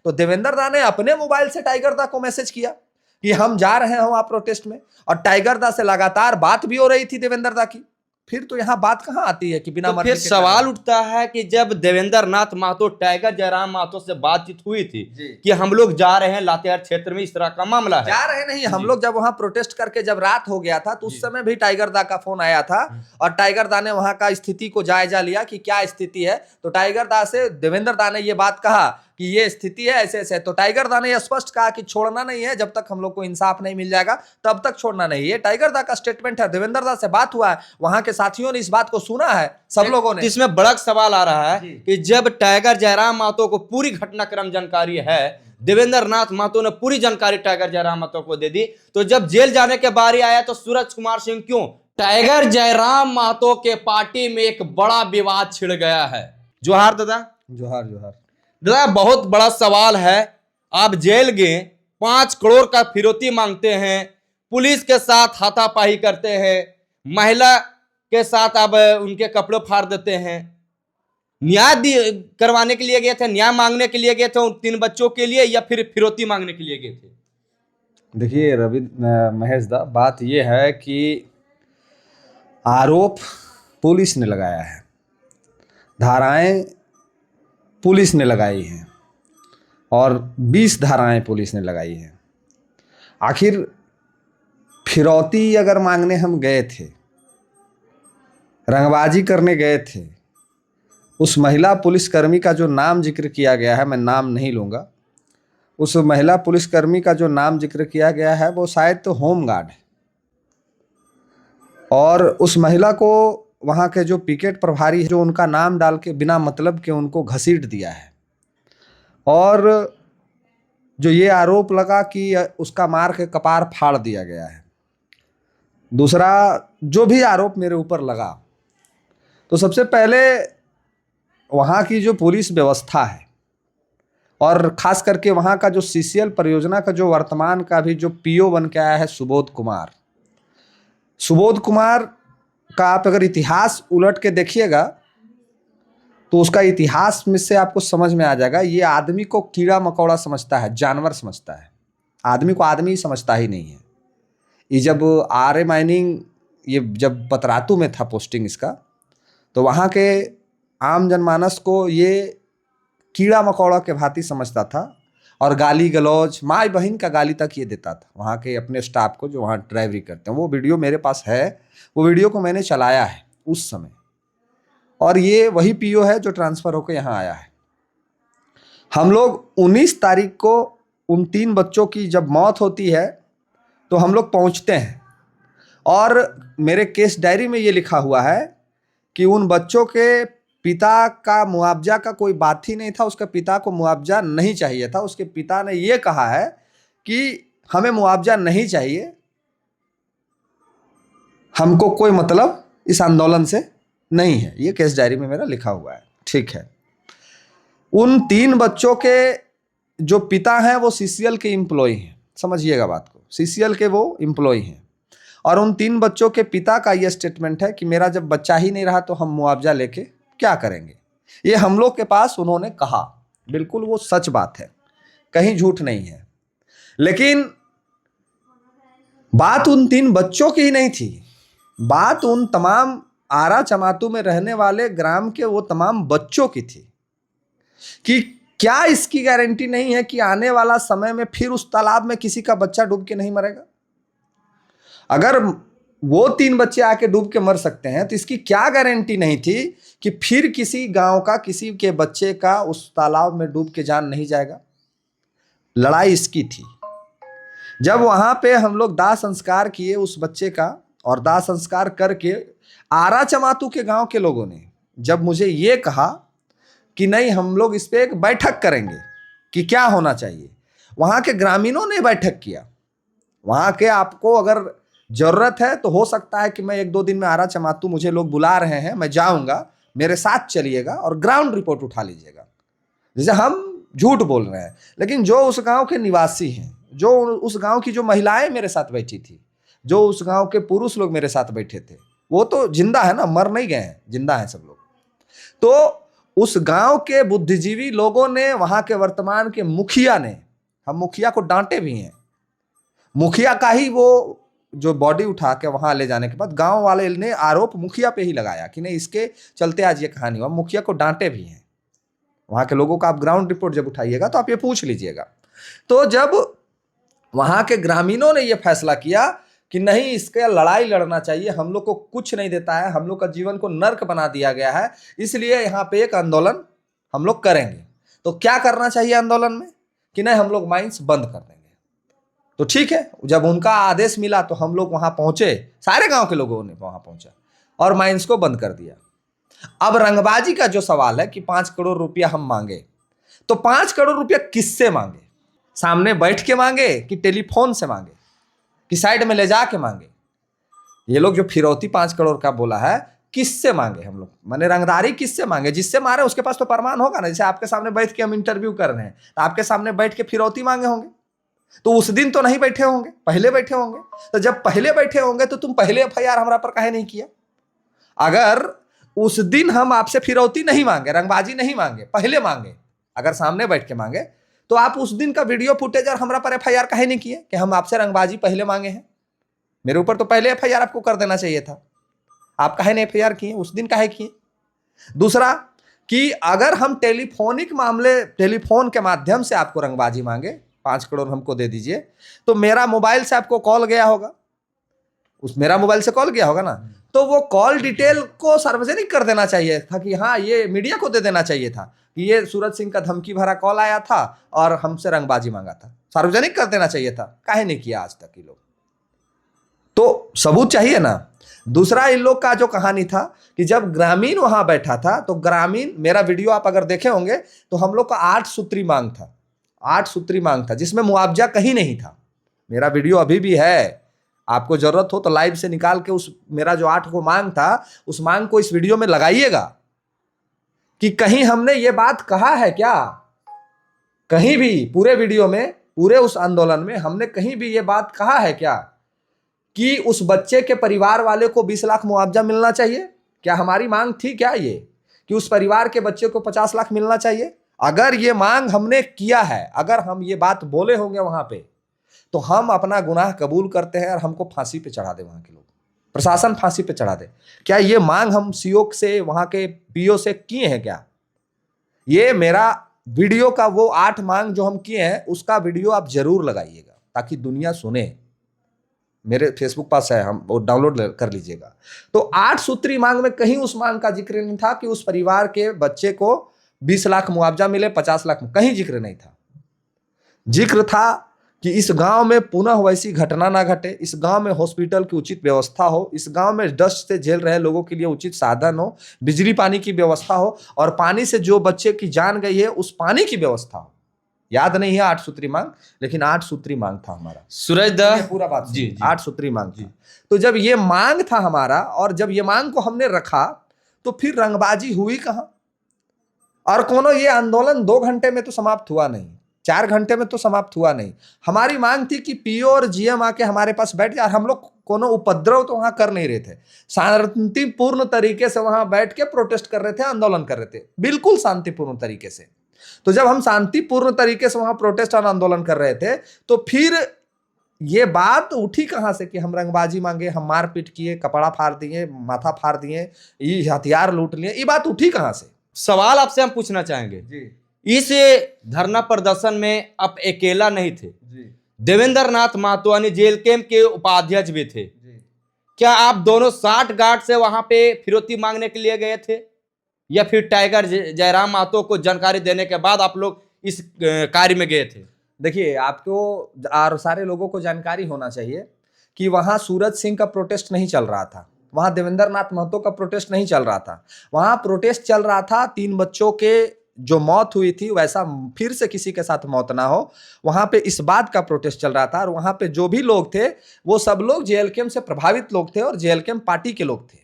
तो देवेंद्र दा ने अपने मोबाइल से टाइगर दा को मैसेज किया कि हम जा रहे हैं वहां प्रोटेस्ट में, और टाइगर दा से लगातार बात भी हो रही थी देवेंद्र दा की। फिर तो यहां बात कहां आती है कि बिना तो मर्जी फिर के सवाल उठता है कि जब देवेंद्र नाथ महतो टाइगर जयराम महतो से बातचीत हुई थी कि हम लोग जा रहे हैं लातेहार क्षेत्र में, इस तरह का मामला है। जा रहे नहीं, हम लोग जब वहां प्रोटेस्ट करके जब रात हो गया था तो उस समय भी टाइगर दा का फोन आया था, और टाइगर दा ने वहां का स्थिति को जायजा लिया कि क्या स्थिति है। तो टाइगर दा से देवेंद्र दा ने ये बात कहा कि ये स्थिति है, ऐसे ऐसे। तो टाइगर दा ने यह स्पष्ट कहा कि छोड़ना नहीं है, जब तक हम लोग को इंसाफ नहीं मिल जाएगा तब तक छोड़ना नहीं है। टाइगर दा का स्टेटमेंट है। देवेंद्र दा से बात हुआ है, वहां के साथियों ने इस बात को सुना है, सब लोगों ने। इसमें बड़ा सवाल आ रहा है कि जब टाइगर जयराम महतो को पूरी घटनाक्रम जानकारी है, देवेंद्र नाथ महतो ने पूरी जानकारी टाइगर जयराम महतो को दे दी, तो जब जेल जाने के बारी आया तो सूरज कुमार सिंह क्यों? टाइगर जयराम महतो के पार्टी में एक बड़ा विवाद छिड़ गया है। जोहार दादा। जोहार जोहार दादा, बहुत बड़ा सवाल है। आप जेल गए, 5 करोड़ का फिरौती मांगते हैं, पुलिस के साथ हाथापाई करते हैं, महिला के साथ आप उनके कपड़े फाड़ देते हैं। न्याय करवाने के लिए गए थे, न्याय मांगने के लिए गए थे उन 3 बच्चों के लिए, या फिर फिरौती मांगने के लिए गए थे? देखिए महेश दा, बात यह है कि आरोप पुलिस ने लगाया है, धाराएं पुलिस ने लगाई हैं, और 20 धाराएं पुलिस ने लगाई हैं। आखिर फिरौती अगर मांगने हम गए थे, रंगबाजी करने गए थे, उस महिला पुलिसकर्मी का जो नाम जिक्र किया गया है, मैं नाम नहीं लूँगा, उस महिला पुलिसकर्मी का जो नाम जिक्र किया गया है वो शायद तो होमगार्ड है, और उस महिला को वहाँ के जो पिकेट प्रभारी है, जो उनका नाम डाल के बिना मतलब के उनको घसीट दिया है। और जो ये आरोप लगा कि उसका मार के कपार फाड़ दिया गया है, दूसरा जो भी आरोप मेरे ऊपर लगा, तो सबसे पहले वहाँ की जो पुलिस व्यवस्था है, और ख़ास करके वहाँ का जो सीसीएल परियोजना का जो वर्तमान का भी जो पीओ बन के आया है सुबोध कुमार का आप अगर इतिहास उलट के देखिएगा तो उसका इतिहास में से आपको समझ में आ जाएगा। ये आदमी को कीड़ा मकोड़ा समझता है, जानवर समझता है, आदमी को आदमी समझता ही नहीं है। ये जब आर्य माइनिंग, ये जब पतरातू में था पोस्टिंग इसका, तो वहाँ के आम जनमानस को ये कीड़ा मकोड़ा के भांति समझता था, और गाली गलौज, माँ बहन का गाली तक ये देता था वहाँ के अपने स्टाफ को जो वहाँ ड्राइवरी करते हैं। वो वीडियो मेरे पास है, वो वीडियो को मैंने चलाया है उस समय, और ये वही पीओ है जो ट्रांसफ़र होकर यहाँ आया है। हम लोग 19 तारीख को उन 3 बच्चों की जब मौत होती है तो हम लोग पहुँचते हैं, और मेरे केस डायरी में ये लिखा हुआ है कि उन बच्चों के पिता का मुआवजा का कोई बात ही नहीं था, उसके पिता को मुआवजा नहीं चाहिए था। उसके पिता ने ये कहा है कि हमें मुआवजा नहीं चाहिए, हमको कोई मतलब इस आंदोलन से नहीं है। ये केस डायरी में मेरा लिखा हुआ है, ठीक है। उन 3 बच्चों के जो पिता हैं वो सीसीएल के एम्प्लॉय हैं, समझिएगा बात को, सीसीएल के वो एम्प्लॉय हैं, और उन 3 बच्चों के पिता का ये स्टेटमेंट है कि मेरा जब बच्चा ही नहीं रहा तो हम मुआवजा लेके क्या करेंगे। ये हम लोग के पास उन्होंने कहा, बिल्कुल वो सच बात है, कहीं झूठ नहीं है। लेकिन बात उन 3 बच्चों की ही नहीं थी, बात उन तमाम आरा चमातू में रहने वाले ग्राम के वो तमाम बच्चों की थी कि क्या इसकी गारंटी नहीं है कि आने वाला समय में फिर उस तालाब में किसी का बच्चा डूब के नहीं मरेगा। अगर वो 3 बच्चे आके डूब के मर सकते हैं तो इसकी क्या गारंटी नहीं थी कि फिर किसी गांव का किसी के बच्चे का उस तालाब में डूब के जान नहीं जाएगा। लड़ाई इसकी थी। जब वहां पे हम लोग दाह संस्कार किए उस बच्चे का, और दाह संस्कार करके आरा चमातू के गांव के लोगों ने जब मुझे ये कहा कि नहीं हम लोग इस पे एक बैठक करेंगे कि क्या होना चाहिए, वहां के ग्रामीणों ने बैठक किया। वहां के आपको अगर जरूरत है तो हो सकता है कि मैं 1-2 दिन में आरा चमातू, मुझे लोग बुला रहे हैं, मैं जाऊंगा, मेरे साथ चलिएगा और ग्राउंड रिपोर्ट उठा लीजिएगा। जैसे हम झूठ बोल रहे हैं, लेकिन जो उस गांव के निवासी हैं, जो उस गांव की जो महिलाएं मेरे साथ बैठी थी, जो उस गांव के पुरुष लोग मेरे साथ बैठे थे, वो तो जिंदा है ना, मर नहीं गए हैं, जिंदा है सब लोग। तो उस गांव के बुद्धिजीवी लोगों ने, वहां के वर्तमान के मुखिया ने, हम मुखिया को डांटे भी हैं, मुखिया का ही वो जो बॉडी उठा के वहां ले जाने के बाद गांव वाले ने आरोप मुखिया पे ही लगाया कि नहीं इसके चलते आज ये कहानी हुआ। मुखिया को डांटे भी हैं। वहां के लोगों का आप ग्राउंड रिपोर्ट जब उठाइएगा तो आप ये पूछ लीजिएगा। तो जब वहां के ग्रामीणों ने ये फैसला किया कि नहीं, इसके लड़ाई लड़ना चाहिए, हम लोग को कुछ नहीं देता है, हम लोग का जीवन को नर्क बना दिया गया है, इसलिए यहाँ पे एक आंदोलन हम लोग करेंगे। तो क्या करना चाहिए आंदोलन में कि नहीं, हम लोग माइंस बंद कर देंगे। तो ठीक है, जब उनका आदेश मिला तो हम लोग वहां पहुंचे, सारे गांव के लोगों ने वहां पहुंचा और माइंस को बंद कर दिया। अब रंगबाजी का जो सवाल है कि 5 करोड़ रुपया हम मांगे, तो 5 करोड़ रुपया किससे मांगे? सामने बैठ के मांगे कि टेलीफोन से मांगे कि साइड में ले जाके मांगे? ये लोग जो फिरौती 5 करोड़ का बोला है, किससे मांगे हम लोग? माने रंगदारी किससे मांगे? जिससे मारे उसके पास तो प्रमाण होगा ना। जैसे आपके सामने बैठ के हम इंटरव्यू कर रहे हैं तो आपके सामने बैठ के फिरौती मांगे होंगे, तो उस दिन तो नहीं बैठे होंगे, पहले बैठे होंगे। तो जब पहले बैठे होंगे तो तुम पहले एफआईआर हमारा पर काहे नहीं किया? अगर उस दिन हम आपसे फिरौती नहीं मांगे, रंगबाजी नहीं मांगे, पहले मांगे, अगर सामने बैठ के मांगे, तो आप उस दिन का वीडियो फुटेज और हमारा पर एफआईआर काहे नहीं किए कि हम आपसे रंगबाजी पहले मांगे हैं? मेरे ऊपर तो पहले एफआईआर आपको कर देना चाहिए था। आप काहे नहीं एफआईआर किए उस दिन, काहे किए? दूसरा कि अगर हम टेलीफोनिक मामले, टेलीफोन के माध्यम से आपको रंगबाजी मांगे, 5 करोड़ हमको दे दीजिए, तो मेरा मोबाइल से आपको कॉल गया होगा, मेरा मोबाइल से कॉल गया होगा ना, तो वो कॉल डिटेल को सार्वजनिक कर देना चाहिए था कि हाँ, ये मीडिया को दे देना चाहिए था कि ये सूरज सिंह का धमकी भरा कॉल आया था और हमसे रंगबाजी मांगा था। सार्वजनिक कर देना चाहिए था, काहे नहीं किया आज तक ये लोग? तो सबूत चाहिए ना। दूसरा, इन लोग का जो कहानी था कि जब ग्रामीण वहां बैठा था, तो ग्रामीण, मेरा वीडियो आप अगर देखे होंगे तो हम लोग का 8 सूत्री मांग था, 8 सूत्री मांग था, जिसमें मुआवजा कहीं नहीं था। मेरा वीडियो अभी भी है, आपको जरूरत हो तो लाइव से निकाल के उस मेरा जो 8 को मांग था, उस मांग को इस वीडियो में लगाइएगा कि कहीं हमने ये बात कहा है क्या? कहीं भी पूरे वीडियो में, पूरे उस आंदोलन में हमने कहीं भी ये बात कहा है क्या कि उस बच्चे के परिवार वाले को 20 लाख मुआवजा मिलना चाहिए? क्या हमारी मांग थी क्या ये कि उस परिवार के बच्चे को 50 लाख मिलना चाहिए? अगर ये मांग हमने किया है, अगर हम ये बात बोले होंगे वहां पे, तो हम अपना गुनाह कबूल करते हैं और हमको फांसी पे चढ़ा दे, वहां के लोग, प्रशासन फांसी पे चढ़ा दे। क्या ये मांग हम सीओ से, वहां के पीओ से किए हैं क्या? ये मेरा वीडियो का वो 8 मांग जो हम किए हैं, उसका वीडियो आप जरूर लगाइएगा ताकि दुनिया सुने। मेरे फेसबुक पास है, हम वो डाउनलोड कर लीजिएगा। तो 8 सूत्री मांग में कहीं उस मांग का जिक्र नहीं था कि उस परिवार के बच्चे को 20 लाख मुआवजा मिले, 50 लाख, कहीं जिक्र नहीं था। जिक्र था कि इस गांव में पुनः वैसी घटना ना घटे, इस गांव में हॉस्पिटल की उचित व्यवस्था हो, इस गांव में डस्ट से झेल रहे लोगों के लिए उचित साधन हो, बिजली पानी की व्यवस्था हो, और पानी से जो बच्चे की जान गई है उस पानी की व्यवस्था हो। याद नहीं है 8 सूत्री मांग, लेकिन 8 सूत्री मांग था हमारा। सूरज पूरा बात जी, 8 सूत्री मांग था। तो जब ये मांग था हमारा, और जब ये मांग को हमने रखा, तो फिर रंगबाजी हुई कहां? और कोनो ये आंदोलन 2 घंटे में तो समाप्त हुआ नहीं, 4 घंटे में तो समाप्त हुआ नहीं। हमारी मांग थी कि पीओ और जीएम आके हमारे पास बैठ जाए। हम लोग कोनो उपद्रव तो वहां कर नहीं रहे थे, शांतिपूर्ण तरीके से वहां बैठ के प्रोटेस्ट कर रहे थे, आंदोलन कर रहे थे, बिल्कुल शांतिपूर्ण तरीके से। तो जब हम शांतिपूर्ण तरीके से वहां प्रोटेस्ट और आंदोलन कर रहे थे, तो फिर ये बात उठी कहां से कि हम रंगबाजी मांगे, हम मारपीट किए, कपड़ा फाड़ दिए, माथा फाड़ दिए, ये हथियार लूट लिए, ये बात उठी कहां से? सवाल आपसे हम पूछना चाहेंगे जी। इस धरना प्रदर्शन में आप अकेला नहीं थे, देवेंद्र नाथ महतो यानी जेल कैंप के उपाध्यक्ष भी थे। क्या आप दोनों 60 गार्ड से वहां पे फिरौती मांगने के लिए गए थे, या फिर टाइगर जयराम महतो को जानकारी देने के बाद आप लोग इस कार्य में गए थे? देखिए, आपको और सारे लोगों को जानकारी होना चाहिए कि वहां सूरज सिंह का प्रोटेस्ट नहीं चल रहा था, वहां देवेंद्र नाथ महतो का प्रोटेस्ट नहीं चल रहा था। वहां प्रोटेस्ट चल रहा था 3 बच्चों के जो मौत हुई थी, वैसा फिर से किसी के साथ मौत ना हो, वहां पे इस बात का प्रोटेस्ट चल रहा था। और वहां पे जो भी लोग थे, वो सब लोग जेएलकेएम से प्रभावित लोग थे और जेएलकेएम पार्टी के लोग थे।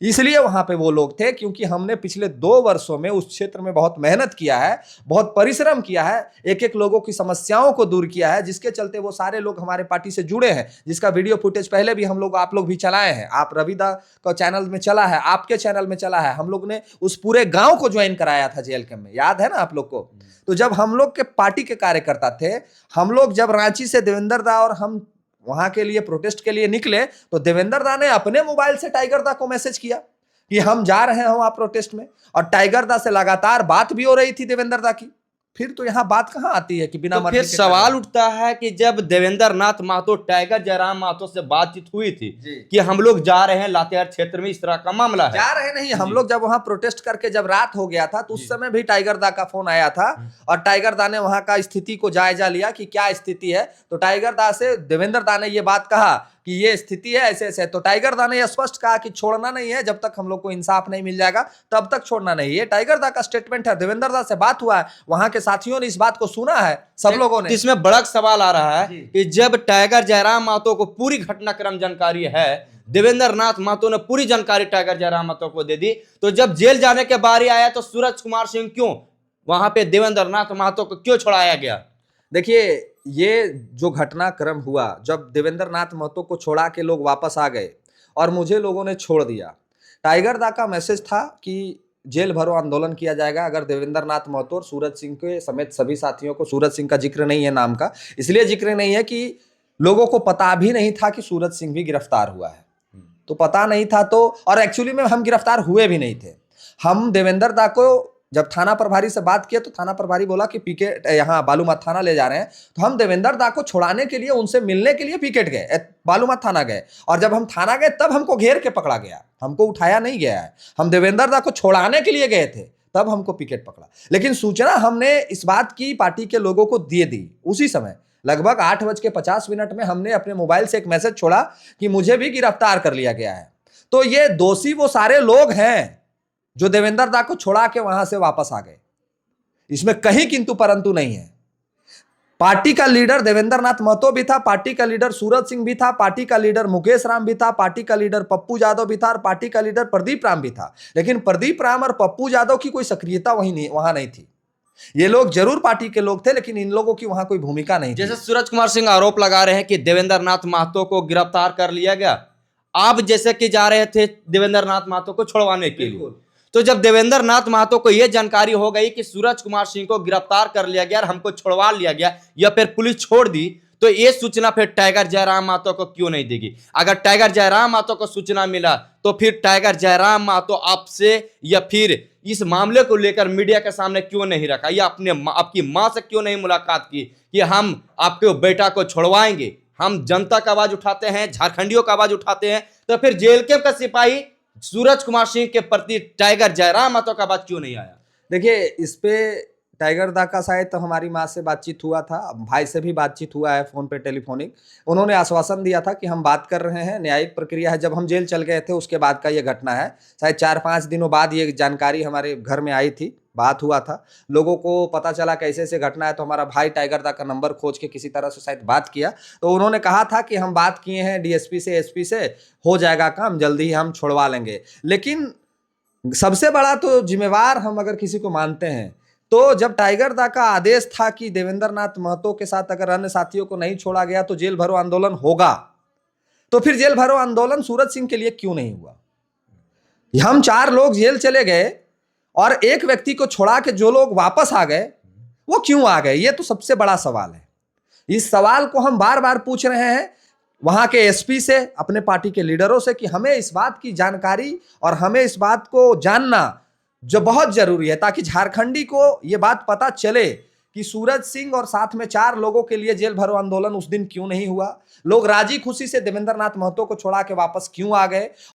इसलिए वहां पे वो लोग थे, क्योंकि हमने पिछले 2 वर्षों में उस क्षेत्र में बहुत मेहनत किया है, बहुत परिश्रम किया है, एक एक लोगों की समस्याओं को दूर किया है, जिसके चलते वो सारे लोग हमारे पार्टी से जुड़े हैं, जिसका वीडियो फुटेज पहले भी हम लोग आप लोग भी चलाए हैं। आप रविदा का चैनल में चला है, आपके चैनल में चला है। हम लोग ने उस पूरे गांव को ज्वाइन कराया था जेल कैंप में, याद है ना आप लोग को। तो जब हम लोग के पार्टी के कार्यकर्ता थे, हम लोग जब रांची से देवेंद्र दा और हम वहां के लिए प्रोटेस्ट के लिए निकले, तो देवेंद्र दा ने अपने मोबाइल से टाइगर दा को मैसेज किया कि हम जा रहे हैं वहां प्रोटेस्ट में, और टाइगर दा से लगातार बात भी हो रही थी देवेंद्र दा की। फिर तो यहाँ बात कहाँ आती है कि बिना तो फिर सवाल उठता है कि जब देवेंद्र नाथ महतो टाइगर जयराम महतो से बातचीत हुई थी कि हम लोग जा रहे हैं लातेहार क्षेत्र में, इस तरह का मामला है। जा रहे नहीं, हम लोग जब वहां प्रोटेस्ट करके जब रात हो गया था, तो उस समय भी टाइगर दा का फोन आया था, और टाइगर दा ने वहां का स्थिति को जायजा लिया कि क्या स्थिति है। तो टाइगर दा से देवेंद्र दा ने ये बात कहा कि ये स्थिति है, ऐसे ऐसे। तो टाइगर दा ने यह स्पष्ट कहा कि छोड़ना नहीं है, जब तक हम लोग को इंसाफ नहीं मिल जाएगा तब तक छोड़ना नहीं है। टाइगर दा का स्टेटमेंट है। देवेंद्र दा से बात हुआ है, वहां के साथियों ने इस बात को सुना है, सब लोगों ने। इसमें बड़ा सवाल आ रहा है कि जब टाइगर जयराम महतो को पूरी घटनाक्रम जानकारी है, देवेंद्र नाथ महतो ने पूरी जानकारी टाइगर जयराम महतो को दे दी, तो जब जेल जाने के बारी आया तो सूरज कुमार सिंह क्यों वहां पे देवेंद्र नाथ महतो को क्यों छोड़ाया गया? देखिए, ये जो घटनाक्रम हुआ, जब देवेंद्र नाथ महतो को छोड़ा के लोग वापस आ गए और मुझे लोगों ने छोड़ दिया, टाइगर दा का मैसेज था कि जेल भरो आंदोलन किया जाएगा अगर देवेंद्र नाथ महतो और सूरज सिंह के समेत सभी साथियों को। सूरज सिंह का जिक्र नहीं है नाम का, इसलिए जिक्र नहीं है कि लोगों को पता भी नहीं था कि सूरज सिंह भी गिरफ्तार हुआ है। तो पता नहीं था, तो और एक्चुअली में हम गिरफ्तार हुए भी नहीं थे। हम देवेंद्र दा को जब थाना प्रभारी से बात किया, तो थाना प्रभारी बोला कि पिकेट यहाँ बालूमाथ थाना ले जा रहे हैं। तो हम देवेंद्र दा को छुड़ाने के लिए, उनसे मिलने के लिए पिकेट गए, बालूमाथ थाना गए, और जब हम थाना गए तब हमको घेर के पकड़ा गया, हमको उठाया नहीं गया है। हम देवेंद्र दा को छुड़ाने के लिए गए थे, तब हमको पिकेट पकड़ा। लेकिन सूचना हमने इस बात की पार्टी के लोगों को दे दी उसी समय, लगभग 8:50 में हमने अपने मोबाइल से एक मैसेज छोड़ा कि मुझे भी गिरफ्तार कर लिया गया है। तो ये दोषी वो सारे लोग हैं जो देवेंद्र दा को छोड़ा के वहां से वापस आ गए, इसमें कहीं किंतु परंतु नहीं है। पार्टी का लीडर देवेंद्र नाथ महतो भी था, पार्टी का लीडर सूरज सिंह भी था, पार्टी का लीडर मुकेश राम भी था, पार्टी का लीडर पप्पू यादव भी था, और पार्टी का लीडर प्रदीप राम भी था। लेकिन प्रदीप राम और पप्पू यादव की कोई सक्रियता वहां नहीं थी। ये लोग जरूर पार्टी के लोग थे, लेकिन इन लोगों की वहां कोई भूमिका नहीं थी। जैसे सूरज कुमार सिंह आरोप लगा रहे हैं कि देवेंद्र नाथ महतो को गिरफ्तार कर लिया गया, आप जैसे कि जा रहे थे देवेंद्र नाथ महतो को छुड़वाने के लिए, तो जब देवेंद्र नाथ महतो को यह जानकारी हो गई कि सूरज कुमार सिंह को गिरफ्तार कर लिया गया और हमको छुड़वा लिया गया या फिर पुलिस छोड़ दी, तो ये सूचना फिर टाइगर जयराम महतो को क्यों नहीं देगी? अगर टाइगर जयराम महतो को सूचना मिला तो फिर टाइगर जयराम महतो आपसे या फिर इस मामले को लेकर मीडिया के सामने क्यों नहीं रखा, या आपकी मां से क्यों नहीं मुलाकात की कि हम आपके बेटा को छुड़वाएंगे? हम जनता का आवाज उठाते हैं, झारखंडियों का आवाज उठाते हैं, तो फिर जेल कैंप का सिपाही सूरज कुमार सिंह के प्रति टाइगर जयराम महतो का बात क्यों नहीं आया? देखिए, इस पे टाइगर दा का शायद तो हमारी माँ से बातचीत हुआ था, भाई से भी बातचीत हुआ है फोन पे, टेलीफोनिक। उन्होंने आश्वासन दिया था कि हम बात कर रहे हैं, न्यायिक प्रक्रिया है। जब हम जेल चल गए थे उसके बाद का ये घटना है, शायद 4-5 दिनों बाद ये जानकारी हमारे घर में आई थी, बात हुआ था, लोगों को पता चला कैसे ऐसे घटना है। तो हमारा भाई टाइगर दा का नंबर खोज के किसी तरह से शायद बात किया, तो उन्होंने कहा था कि हम बात किए हैं डीएसपी से, एसपी से, हो जाएगा काम, जल्दी ही हम छुड़वा लेंगे। लेकिन सबसे बड़ा तो जिम्मेवार हम अगर किसी को मानते हैं, तो जब टाइगर दा का आदेश था कि देवेंद्र नाथ महतो के साथ अगर अन्य साथियों को नहीं छोड़ा गया तो जेल भरो आंदोलन होगा, तो फिर जेल भरो आंदोलन सूरज सिंह के लिए क्यों नहीं हुआ? हम 4 लोग जेल चले गए और एक व्यक्ति को छोड़ा के जो लोग वापस आ गए, वो क्यों आ गए? ये तो सबसे बड़ा सवाल है। इस सवाल को हम बार बार पूछ रहे हैं वहां के एसपी से, अपने पार्टी के लीडरों से, कि हमें इस बात की जानकारी और हमें इस बात को जानना जो बहुत जरूरी है, ताकि झारखंडी को ये बात पता चले कि सूरज सिंह और साथ में 4 लोगों के लिए जेल भरो आंदोलन उस दिन क्यों नहीं हुआ, लोग राजी खुशी से देवेंद्र नाथ महतो को छोड़ा के वापस क्यों आ गए,